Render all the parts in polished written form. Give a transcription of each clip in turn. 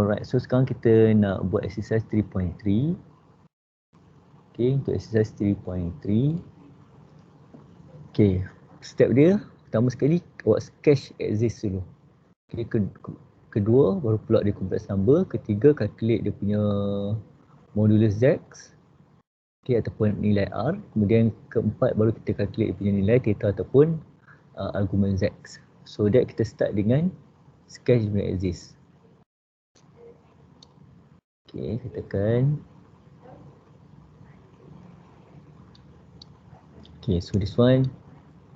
Alright, so sekarang kita nak buat exercise 3.3. Okay, untuk exercise 3.3. Okay, step dia pertama sekali awak sketch axis dulu. Okay, kedua baru plot dia complex number. Ketiga calculate dia punya modulus Z, okay, ataupun nilai R. Kemudian keempat baru kita calculate dia punya nilai theta ataupun argument Z. So that kita start dengan sketch punya axis. Okay, kita tekan. Okay, so this one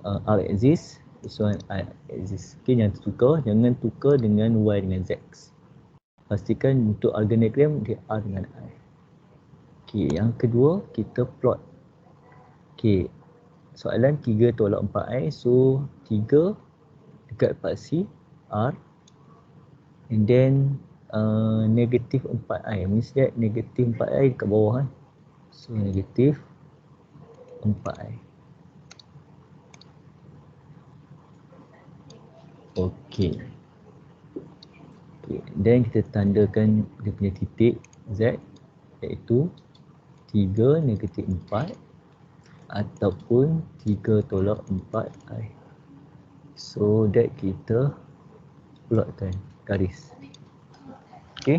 R axis, this one I axis. Okay, jangan tukar dengan Y dengan Z. Pastikan untuk arganogram dia R dengan I. Okay, yang kedua kita plot. Okay, soalan 3 tolak 4I, so 3 dekat part R, and then negatif 4I, means that negatif 4I dekat bawah. So negatif 4I. Okay. Then kita tandakan dia punya titik Z, iaitu 3 negatif 4 ataupun 3 tolak 4I. So that kita plotkan garis. Okay.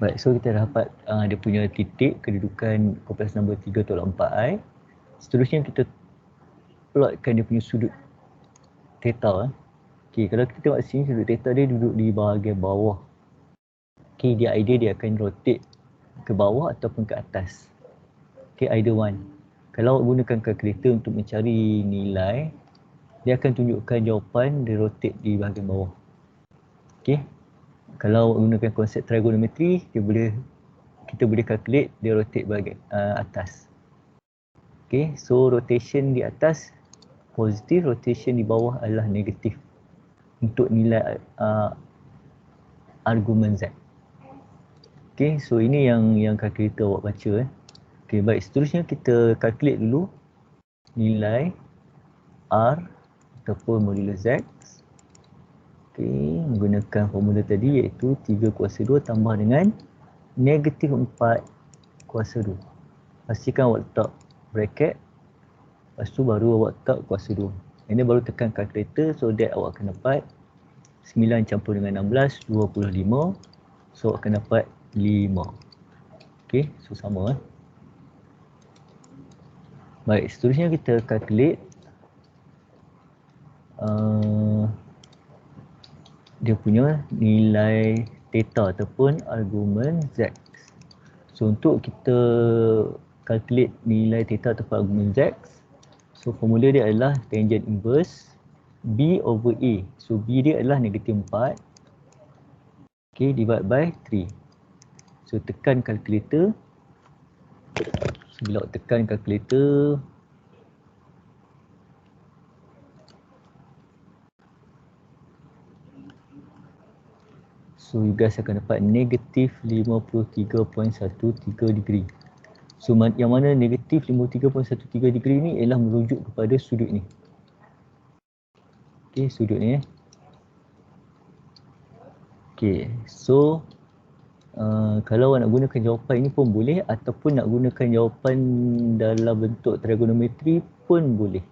Baik, so kita dapat dia punya titik kedudukan complex number 3 tolak 4I. Seterusnya kita plotkan dia punya sudut theta. Okay, kalau kita tengok sini, sudut theta dia duduk di bahagian bawah. Okay, dia akan rotate ke bawah ataupun ke atas. Okay, either one. Kalau awak gunakan kalkulator untuk mencari nilai, dia akan tunjukkan jawapan dia rotate di bahagian bawah. Okay, kalau awak gunakan konsep trigonometri, kita boleh calculate dia rotate bahagian atas. Okay, so rotation di atas positif, rotation di bawah adalah negatif untuk nilai argument Z. Okay, so ini yang kalkulator awak baca. Okay, baik, seterusnya kita calculate dulu nilai R ataupun modulus Z. Okay, menggunakan formula tadi iaitu 3 kuasa 2 tambah dengan negatif 4 kuasa 2. Pastikan awak letak bracket, lepas tu baru awak letak kuasa 2. Ini baru tekan calculator, so that awak akan dapat 9 campur dengan 16, 25. So awak akan dapat 5. Okay, so sama. Baik, seterusnya kita calculate dia punya nilai theta ataupun argument Z. So untuk kita calculate nilai theta ataupun argument Z, so formula dia adalah tangent inverse B over A. So B dia adalah negatif 4. Okay, divide by 3. So tekan calculator. So, bila tekan calculator, so you guys akan dapat negatif 53.13 degree. So yang mana negatif 53.13 degree ni ialah merujuk kepada sudut ni. Okay, sudut ni. Okay, so kalau awak nak gunakan jawapan ini pun boleh, ataupun nak gunakan jawapan dalam bentuk trigonometri pun boleh.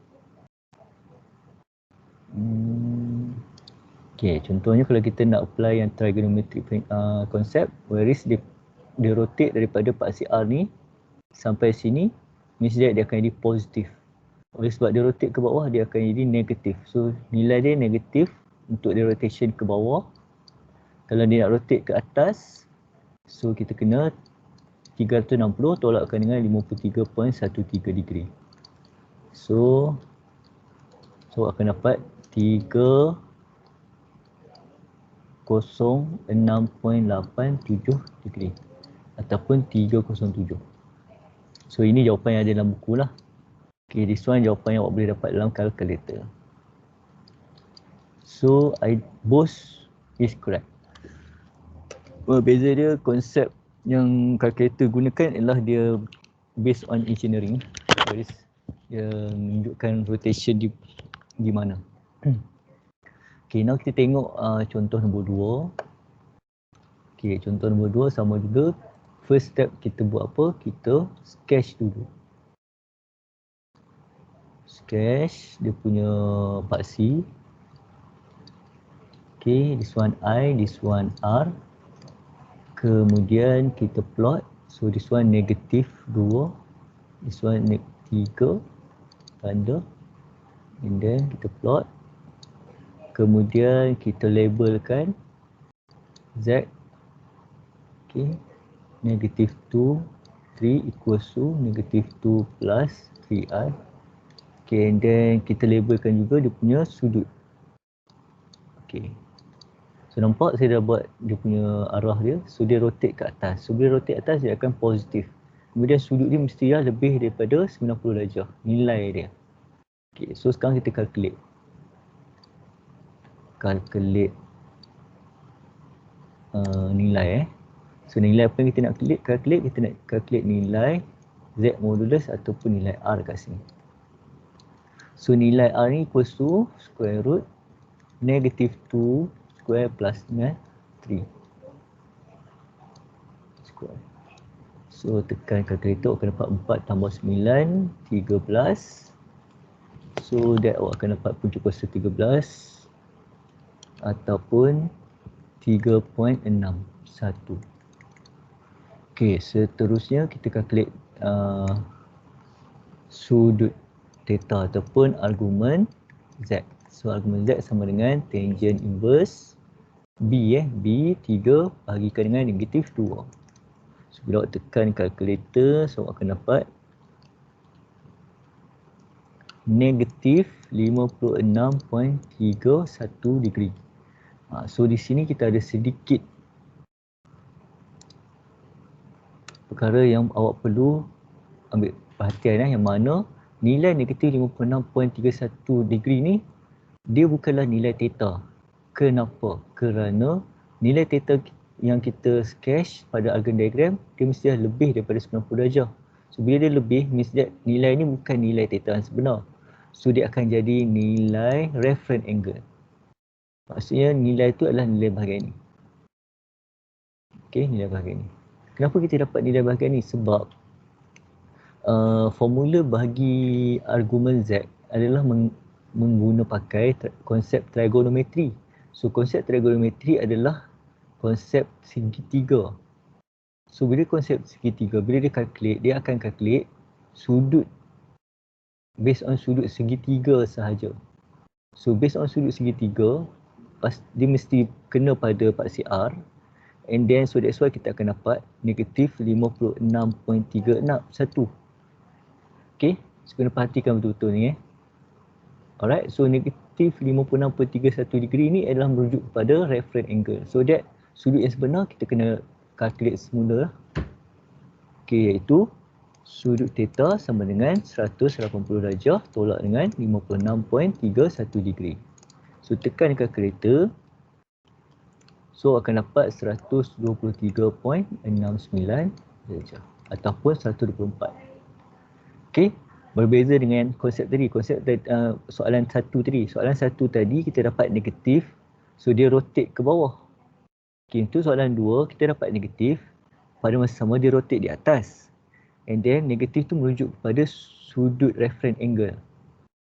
Okay, contohnya kalau kita nak apply yang trigonometri konsep, whereas dia rotate daripada part R ni sampai sini, means dia akan jadi positif. Oleh sebab dia rotate ke bawah, dia akan jadi negatif. So nilai dia negatif untuk dia rotation ke bawah. Kalau dia nak rotate ke atas, so kita kena 360 tolakkan dengan 53.13 degree. So akan dapat 306.87 degree ataupun 307. So ini jawapan yang ada dalam buku lah. Okay, this one jawapan yang awak boleh dapat dalam calculator. So both is correct. Beza dia, konsep yang calculator gunakan ialah dia based on engineering. Dia menunjukkan rotation di mana. Okay, now kita tengok contoh nombor 2. Okay, contoh nombor 2 sama juga. First step kita buat apa? Kita sketch dulu. Sketch dia punya paksi. Okay, this one I, this one R. Kemudian kita plot. So this one negatif 2. This one 3. Tanda. And then kita plot. Kemudian kita labelkan Z. Okay. Negatif 2, 3 equals to negatif 2 plus 3i. Okay, and then kita labelkan juga dia punya sudut. Okay. So nampak saya dah buat dia punya arah dia. So dia rotate ke atas. So bila rotate atas dia akan positif. Kemudian sudut dia mesti lebih daripada 90 darjah. Nilai dia. Okay, so sekarang kita calculate. Nilai So nilai apa yang kita nak calculate? Kita nak calculate nilai Z modulus ataupun nilai R kat sini. So nilai R ni equals to square root negative 2 square plus 3 square. So tekan kalkulator akan dapat 4 tambah 9, 13. So that awak akan dapat 7/13 ataupun 3.61. Okay, seterusnya kita calculate sudut theta ataupun argumen Z. So argumen Z sama dengan tangent inverse B B 3 bahagikan dengan negatif 2. So bila awak tekan kalkulator, so awak akan dapat negatif 56.31 degree. So di sini kita ada sedikit perkara yang awak perlu ambil perhatian yang mana nilai negatif 56.31 degree ni dia bukanlah nilai theta. Kenapa? Kerana nilai theta yang kita sketch pada algorithm diagram dia mesti lebih daripada 90 darjah. So bila dia lebih, mesti nilai ni bukan nilai theta yang sebenar. So dia akan jadi nilai reference angle. Maksudnya nilai itu adalah nilai bahagian ni. Okey, nilai bahagian ni. Kenapa kita dapat nilai bahagian ni? Sebab formula bagi argumen Z adalah pakai konsep trigonometri. So konsep trigonometri adalah konsep segitiga. So bila konsep segitiga, bila dia calculate, dia akan calculate sudut based on sudut segitiga sahaja. So based on sudut segitiga, dia mesti kena pada paksi R. And then so that's why kita akan dapat negatif 56.31. Okay, so kena perhatikan betul-betul ni Alright, so negatif 56.31 degree ni adalah merujuk kepada reference angle. So that sudut yang sebenar kita kena calculate semula. Okay, iaitu sudut theta sama dengan 180 darjah tolak dengan 56.31 degree. So tekan kalkulator. So akan dapat 123.69 darjah ataupun 124. Okey, berbeza dengan konsep tadi. Soalan 1 tadi. Soalan 1 tadi kita dapat negatif. So dia rotate ke bawah. Okey, untuk soalan 2 kita dapat negatif. Pada masa sama dia rotate di atas. And then negatif tu merujuk kepada sudut reference angle.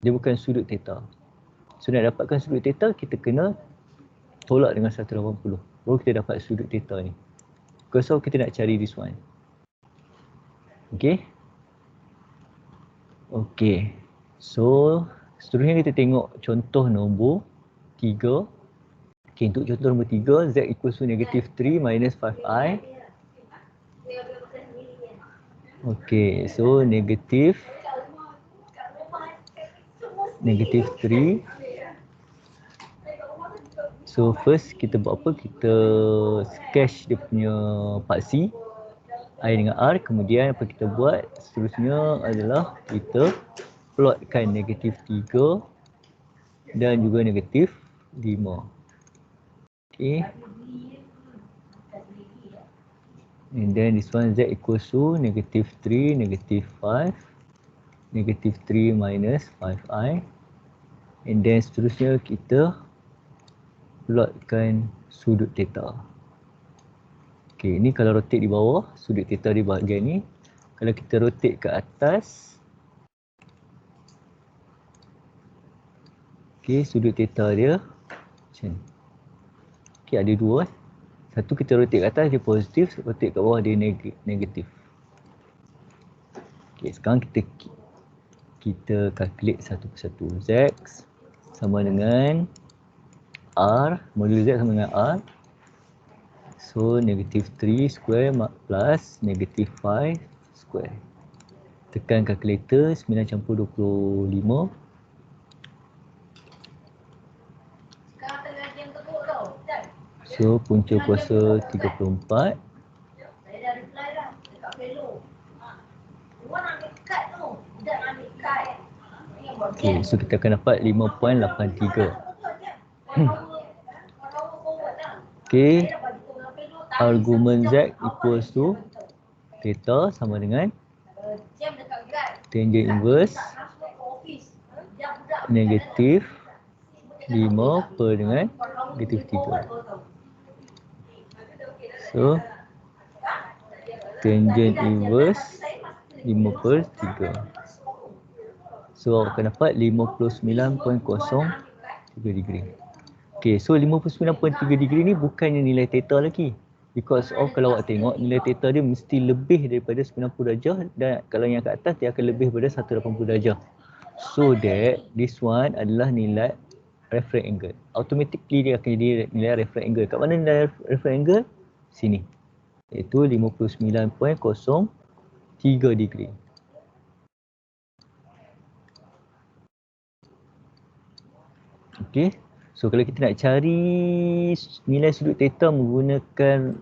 Dia bukan sudut theta. So nak dapatkan sudut theta kita kena tolak dengan 180. Baru kita dapat sudut theta ni. So kita nak cari this one. Okay. Okay. So seterusnya kita tengok contoh nombor 3. Okay, untuk contoh nombor 3, Z equals to negative 3 minus 5i. Okay, so negative 3. So first kita buat apa? Kita sketch dia punya paksi I dengan R. Kemudian apa kita buat seterusnya adalah kita plotkan negatif 3 dan juga negatif 5. Okay. And then this one Z equals to negative 3, negative 5, negative 3 minus 5i. And then seterusnya kita plotkan sudut theta. Okey, ini kalau rotate di bawah, sudut theta di bahagian ni. Kalau kita rotate ke atas, okey, sudut theta dia macam ni. Okey, ada dua. Satu kita rotate ke atas dia positif, rotate ke bawah dia negatif. Okey, sekarang kita calculate satu persatu. Z sama dengan R, modul Z sama dengan R. So, negatif 3 square plus negatif 5 square. Tekan kalkulator 9 campur 25. So, punca kuasa 34. Okay, so kita akan dapat 5.83. Okay, argument Z equals to theta sama dengan tangent inverse negatif 5 per dengan negatif 3. So, tangent inverse 5 per 3. So, awak akan dapat 59.03 degree. Okay, so 59.3 degree ni bukannya nilai theta lagi. Because of kalau awak tengok nilai theta dia mesti lebih daripada 90 darjah dan kalau yang kat atas dia akan lebih daripada 180 darjah. So that this one adalah nilai reference angle. Automatically dia akan jadi nilai reference angle. Kat mana nilai reference angle? Sini. Iaitu 59.03 degree. Okay. So kalau kita nak cari nilai sudut theta menggunakan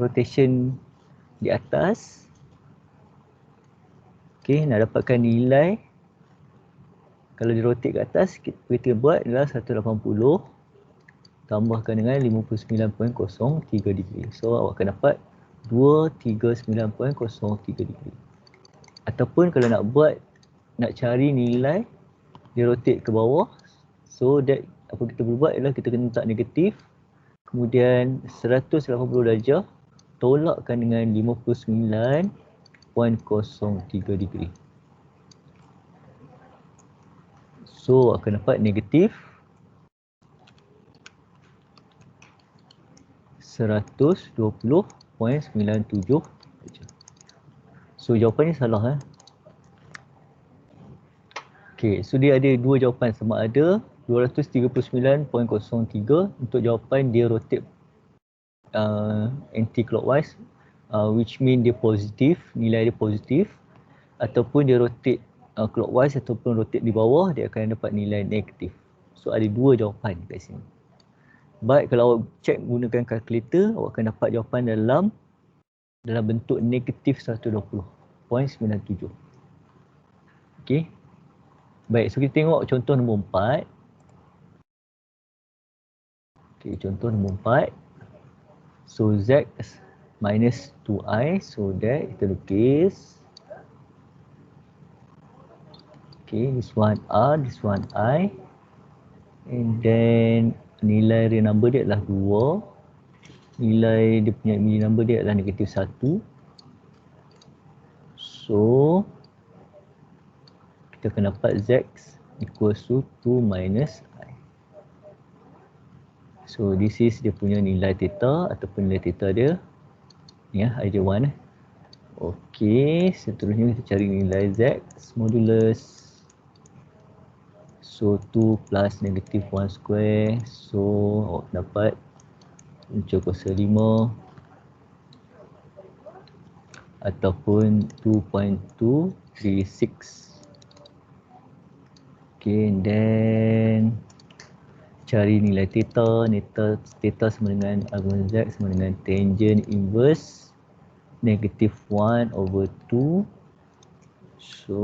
rotation di atas. Okay, nak dapatkan nilai. Kalau di rotate ke atas, kita buat adalah 180 tambahkan dengan 59.03 degree. So awak akan dapat 239.03 degree. Ataupun kalau nak buat, nak cari nilai, dia rotate ke bawah. So that apa kita boleh buat adalah kita kena letak negatif. Kemudian 180 darjah tolakkan dengan 59.03 degree. So akan dapat negatif 120.97. So jawapannya salah. Okay, so dia ada dua jawapan, sama ada 239.03 untuk jawapan dia rotate anti-clockwise, which mean dia positif, nilai dia positif, ataupun dia rotate clockwise ataupun rotate di bawah, dia akan dapat nilai negatif. So ada dua jawapan kat sini. Baik, kalau awak check menggunakan kalkulator, awak akan dapat jawapan dalam bentuk negatif 120.97. Okay. Baik, so kita tengok contoh nombor 4. Okay, contoh nombor 4. So Z minus 2i, so that kita lukis. Okay, this one R, this one I. And then nilai real number dia adalah 2. Nilai dia punya mili number dia adalah negatif 1. So kita akan dapat Z equals to 2 minus I. So this is dia punya nilai theta ataupun nilai theta dia. Ni idea 1. Okey, seterusnya kita cari nilai Z modulus. So 2 plus negatif 1 square. So awak dapat punca kuasa 5 ataupun 2.236. Okay, and then cari nilai theta. Theta sama dengan argument Z sama dengan tangent inverse negatif 1 over 2. So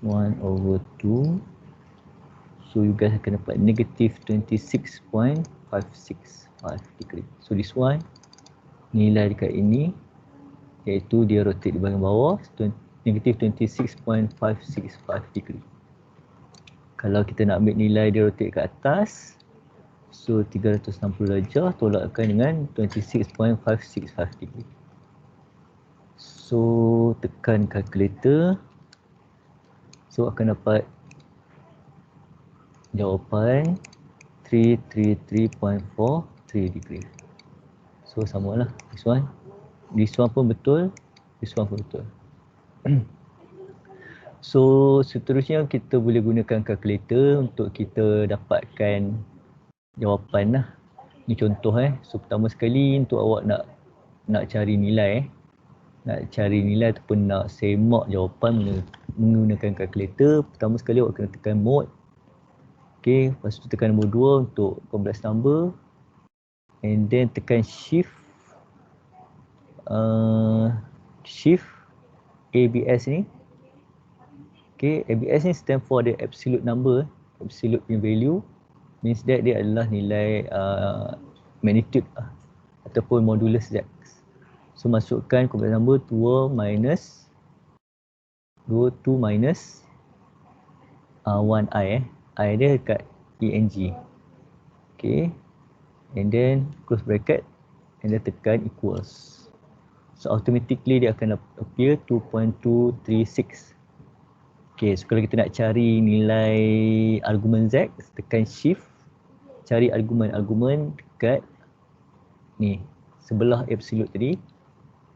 1 over 2. So you guys akan dapat negatif 26.565 degree. So this one nilai dekat ini iaitu dia rotate di bahagian bawah negatif 26.565 degree. Kalau kita nak ambil nilai dia rotate ke atas, So 360 darjah tolakkan dengan 26.565 degree. So tekan kalkulator. So akan dapat jawapan 333.43 degree. So samalah this one. This one pun betul, this one pun betul. So seterusnya kita boleh gunakan kalkulator untuk kita dapatkan jawapan lah. Ni contoh So pertama sekali untuk awak nak cari nilai nak cari nilai ataupun nak semak jawapan menggunakan kalkulator, pertama sekali awak kena tekan mode. Okey, lepas tu tekan nombor 2 untuk complex number, and then tekan shift ABS ni. Okey, ABS ni stand for the absolute number, absolute punya value, means that dia adalah nilai magnitude ataupun modulus Z. So masukkan complex number 2 minus 1i I dia dekat ENG. Okay, and then close bracket and then tekan equals. So automatically dia akan appear 2.236. Okay, so kalau kita nak cari nilai argumen Z, tekan shift, cari argumen dekat ni sebelah absolute tadi,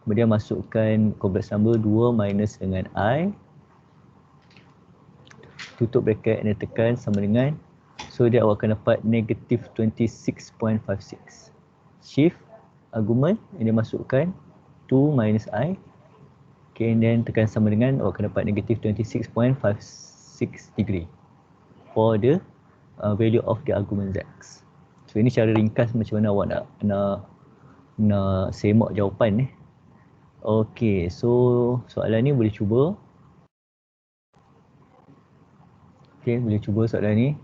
kemudian masukkan complex number 2 minus dengan I, tutup bracket dan tekan sama dengan, so dia awak akan dapat negative 26.56. Shift argument and dia masukkan 2 minus I, okay, and then tekan sama dengan, awak akan dapat negative 26.56 degree for the value of the argument Z. So ini cara ringkas macam mana awak nak semak jawapan Okay, so soalan ni boleh cuba. Okay, boleh cuba soalan ni.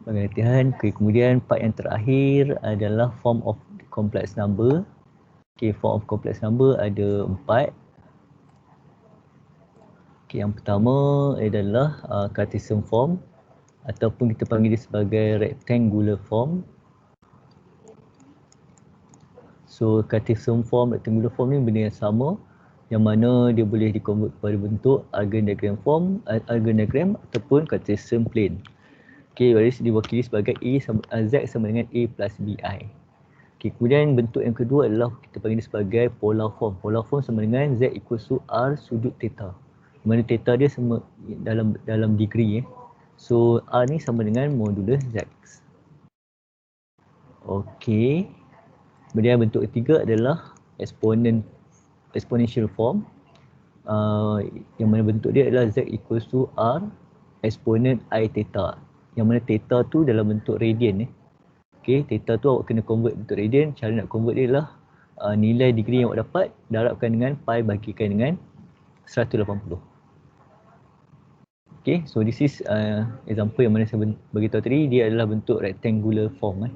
Bagi latihan. Okay, kemudian part yang terakhir adalah form of complex number. Okay, form of complex number ada 4. Okay, yang pertama adalah Cartesian form ataupun kita panggil dia sebagai rectangular form. So Cartesian form, rectangular form ni benda yang sama, yang mana dia boleh di-convert kepada bentuk Argand diagram form, Argand diagram ataupun Cartesian plane. Okay, diwakili sebagai Z sama dengan A plus BI. Okay, kemudian bentuk yang kedua adalah kita panggil dia sebagai polar form. Polar form sama dengan Z equals to R sudut theta. Mana theta dia sama dalam degree So R ni sama dengan modulus Z. Okay. Kemudian bentuk ketiga adalah exponential form. Yang mana bentuk dia adalah Z equals to R exponent I theta. Yang mana theta tu dalam bentuk radian Okay, theta tu awak kena convert bentuk radian. Cara nak convert dia adalah nilai degree yang awak dapat darabkan dengan pi bagikan dengan 180. Okay, so this is example yang mana saya beritahu tadi, dia adalah bentuk rectangular form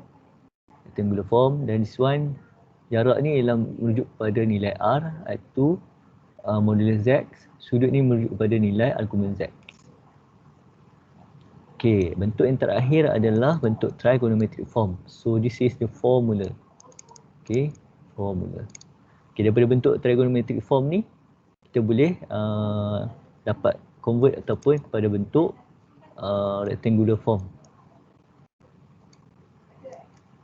rectangular form, dan this one jarak ni ialah merujuk pada nilai R iaitu modulus Z, sudut ni merujuk pada nilai argumen Z. Okay, bentuk yang terakhir adalah bentuk trigonometric form. So this is the formula. Okay, formula. Okay, daripada bentuk trigonometric form ni kita boleh dapat convert ataupun kepada bentuk rectangular form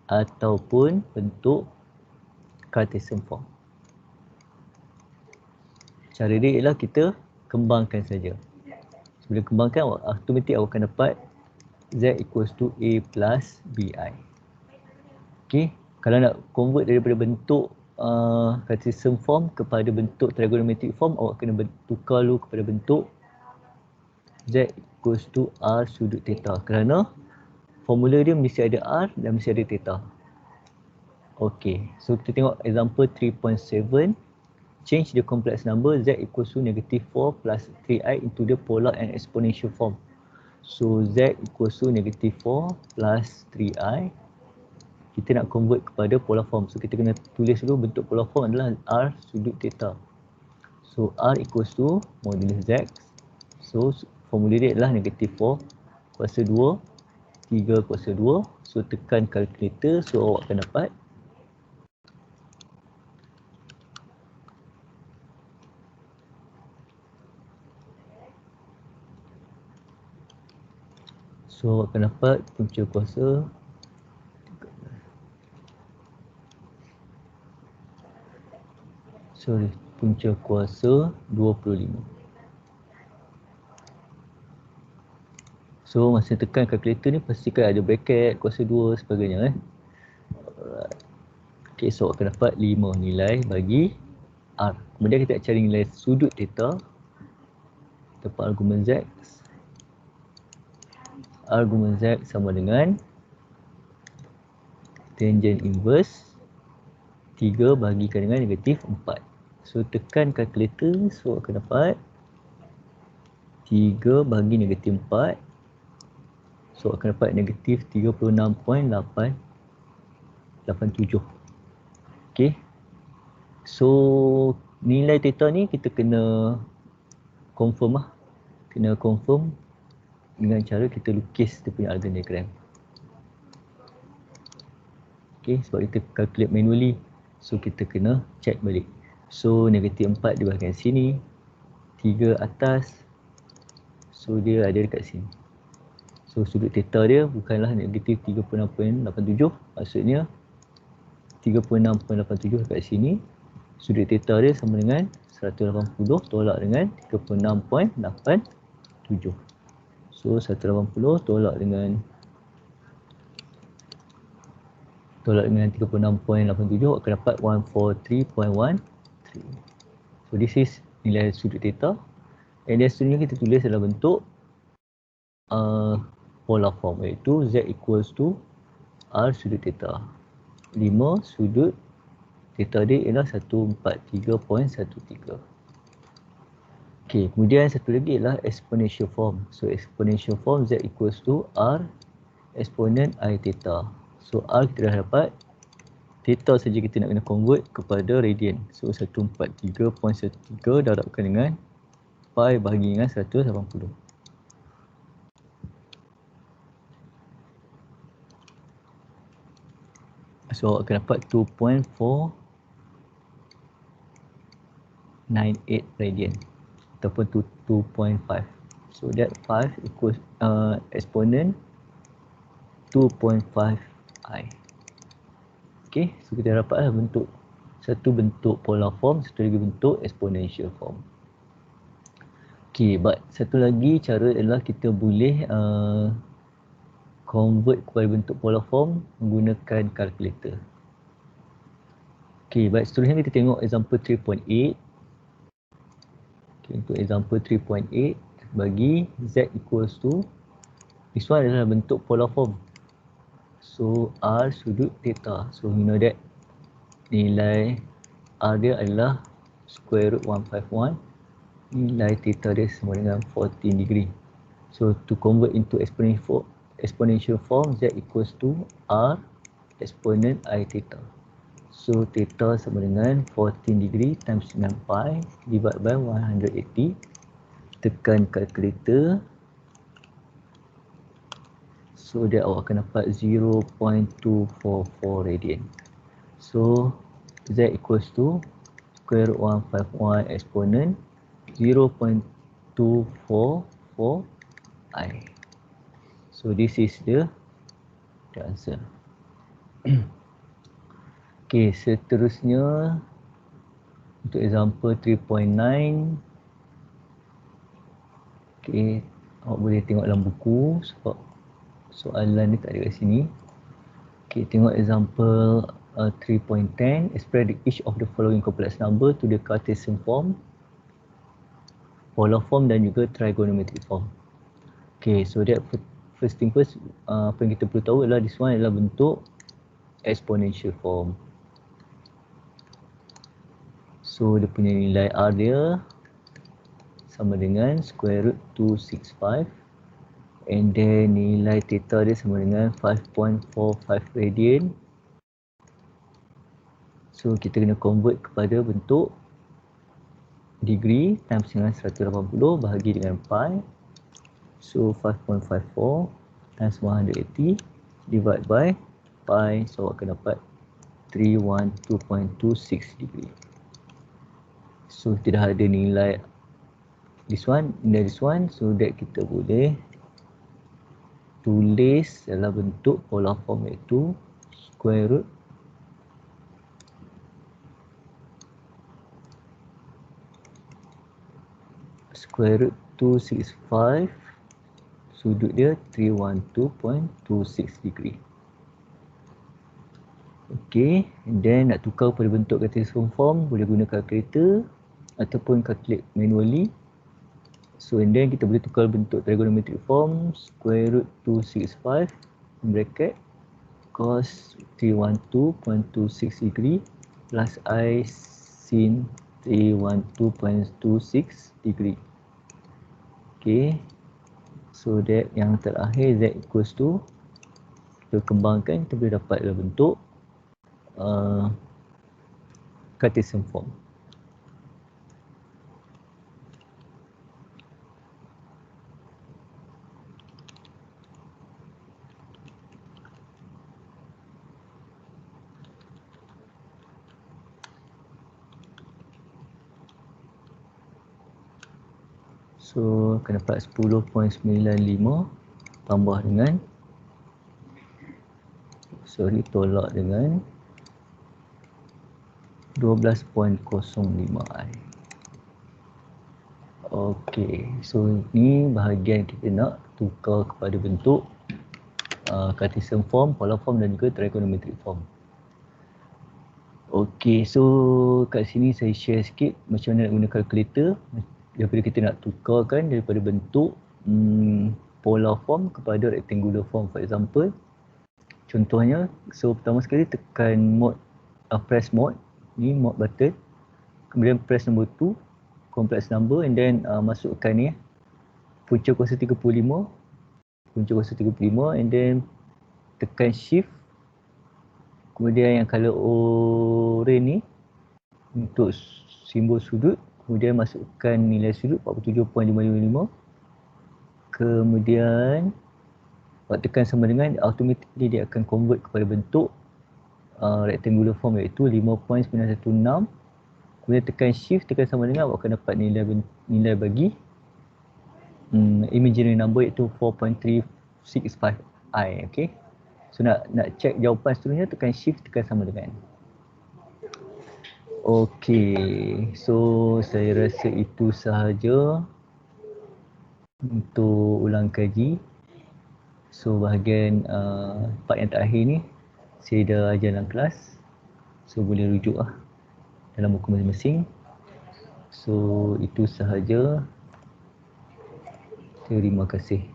ataupun bentuk Cartesian form. Cara dia ialah kita kembangkan saja. Bila kembangkan, automatik awak akan dapat Z equals to A plus BI. Okay, kalau nak convert daripada bentuk Cartesian form kepada bentuk trigonometric form, awak kena tukar dulu kepada bentuk Z equals to R sudut theta, kerana formula dia mesti ada R dan mesti ada theta. Okay, so kita tengok example 3.7. Change the complex number Z equals to negative 4 plus 3i into the polar and exponential form. So Z equals to negative 4 plus 3i. Kita nak convert kepada polar form. So kita kena tulis dulu bentuk polar form adalah R sudut theta. So R equals to modulus Z. So formula dia adalah negative 4 kuasa 2 3 kuasa 2. So tekan kalkulator, so awak akan dapat punca kuasa punca kuasa 25. So masa tekan kalkulator ni pastikan ada bracket, kuasa 2 sebagainya. Alright. Okay, so akan dapat 5 nilai bagi R. Kemudian kita nak cari nilai sudut theta. Tempat argumen Z. Argumen Z sama dengan tangent inverse 3 bahagikan dengan negatif 4. So tekan kalkulator, so akan dapat 3 bagi negatif 4. So akan dapat negatif 36.887. Okay. So nilai theta ni kita kena confirm lah. Kena confirm dengan cara kita lukis dia punya Argand diagram. Okay, sebab kita calculate manually. So kita kena check balik. So negatif 4 dibahagikan sini, 3 atas. So dia ada dekat sini. So sudut theta dia bukanlah negatif 36.87. Maksudnya 36.87 dekat sini. Sudut theta dia sama dengan 180 tolak dengan 36.87. So 180 tolak dengan 36.87 akan dapat 143.13. So this is nilai sudut theta. And then seterusnya kita tulis dalam bentuk polar form, iaitu Z equals to R sudut theta. 5 sudut theta dia ialah 143.13. Okay, kemudian satu lagi adalah exponential form. So exponential form Z equals to R exponent I theta. So R kita dah dapat, theta saja kita nak kena convert kepada radian. So 143.13 darabkan dengan pi bahagi dengan 180. So akan dapat 2.498 radian ataupun 2.5. So that 5 equals exponent 2.5 I. Okay, so kita dapatlah bentuk, satu bentuk polar form, satu lagi bentuk exponential form. Okay, but satu lagi cara adalah kita boleh convert kepada bentuk polar form menggunakan kalkulator. Okay, baik, seterusnya kita tengok example 3.8. Okay, untuk example 3.8 bagi Z equals to, this one adalah bentuk polar form. So R sudut theta. So we know that nilai R dia adalah square root 151. Nilai theta dia sama dengan 14 degree. So to convert into exponential form, Z equals to R exponent I theta. So theta sama dengan 14 degree times dengan pi divided by 180. Tekan kalkulator. So dia awak akan dapat 0.244 radian. So Z equals to square root 151 exponent 0.244 I. So this is the answer. Okay, seterusnya untuk example 3.9. Okay, awak boleh tengok dalam buku sebab soalan ni tak ada kat sini. Okay, tengok example 3.10. Express each of the following complex number to the Cartesian form, polar form dan juga trigonometric form. Okay, so that first thing first, apa yang kita perlu tahu adalah this one adalah bentuk exponential form. So dia punya nilai R dia sama dengan square root 265. And then nilai theta dia sama dengan 5.45 radian. So kita kena convert kepada bentuk degree times dengan 180 bahagi dengan pi. So 5.54 times 180 divide by pi, so akan dapat 312.26 degree. So kita dah ada nilai this one, so that kita boleh tulis dalam bentuk polar form, iaitu square root 265, sudut dia 312.26 degree. Okay, and then nak tukar pada bentuk Cartesian form, boleh guna calculator ataupun calculate manually. So and then kita boleh tukar bentuk trigonometric form, square root 265 bracket cos 312.26 degree plus I sin 312.26 degree. Okay, so that yang terakhir Z equals to, kita kembangkan, kita boleh dapat dalam bentuk Cartesian form. So akan dapat 10.95 tambah dengan tolak dengan 12.05i. Okey, so ni bahagian kita nak tukar kepada bentuk Cartesian form, polar form dan juga trigonometric form. Okey, so kat sini saya share sikit macam mana nak guna calculator daripada kita nak tukarkan daripada bentuk polar form kepada rectangular form. For example, contohnya, so pertama sekali tekan mode, press mode, ni mode button, kemudian press number 2, complex number, and then masukkan ni punca kuasa 35, and then tekan shift, kemudian yang color orange ni untuk simbol sudut, kemudian masukkan nilai sudut 47.555, kemudian tekan sama dengan, automatically dia akan convert kepada bentuk rectangular form, iaitu 5.916, kemudian tekan shift, tekan sama dengan, awak akan dapat nilai bagi imaginary number, iaitu 4.365i. Okay, so nak check jawapan seterusnya, tekan shift, tekan sama dengan. Okey, so saya rasa itu sahaja untuk ulang kaji. So bahagian part yang terakhir ni saya dah ajar dalam kelas, so boleh rujuk dalam buku masing-masing. So itu sahaja. Terima kasih.